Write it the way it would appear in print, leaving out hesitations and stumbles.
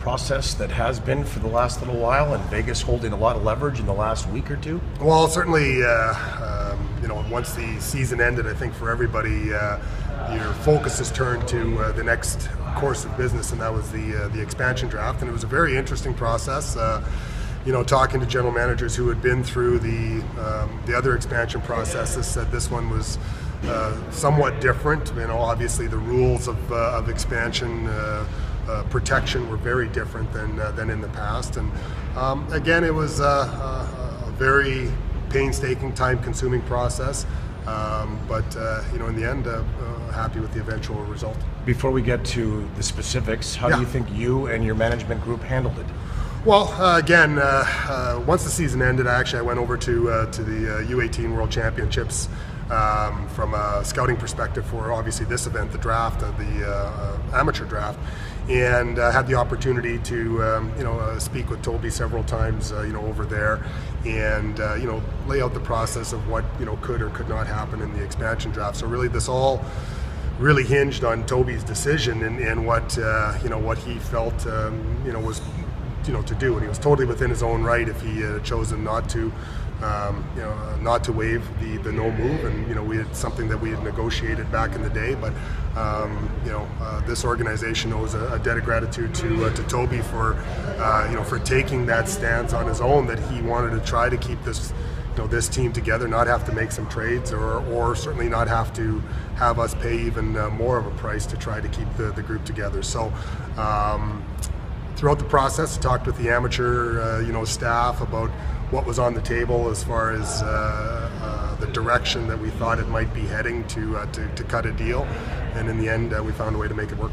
process that has been for the last little while, and Vegas holding a lot of leverage in the last week or two? Well, certainly, once the season ended, I think for everybody, your focus has turned to the next course of business, and that was the expansion draft. And it was a very interesting process. Talking to general managers who had been through the other expansion processes, said this one was somewhat different. Obviously the rules of expansion protection were very different than in the past, and again, it was a very painstaking, time-consuming process. But in the end, happy with the eventual result. Before we get to the specifics, how do you think you and your management group handled it? Well, again, once the season ended, I went over to the U18 World Championships from a scouting perspective for obviously this event, the draft, the amateur draft, and had the opportunity to speak with Toby several times over there, and lay out the process of what could or could not happen in the expansion draft. So really, this all really hinged on Toby's decision and what what he felt was to do, and he was totally within his own right if he had chosen not to waive the no move, and we had something that we had negotiated back in the day. But this organization owes a debt of gratitude to Toby for taking that stance on his own, that he wanted to try to keep this team together, not have to make some trades, or certainly not have to have us pay even more of a price to try to keep the group together. So throughout the process, I talked with the amateur staff about what was on the table as far as the direction that we thought it might be heading to cut a deal, and in the end we found a way to make it work.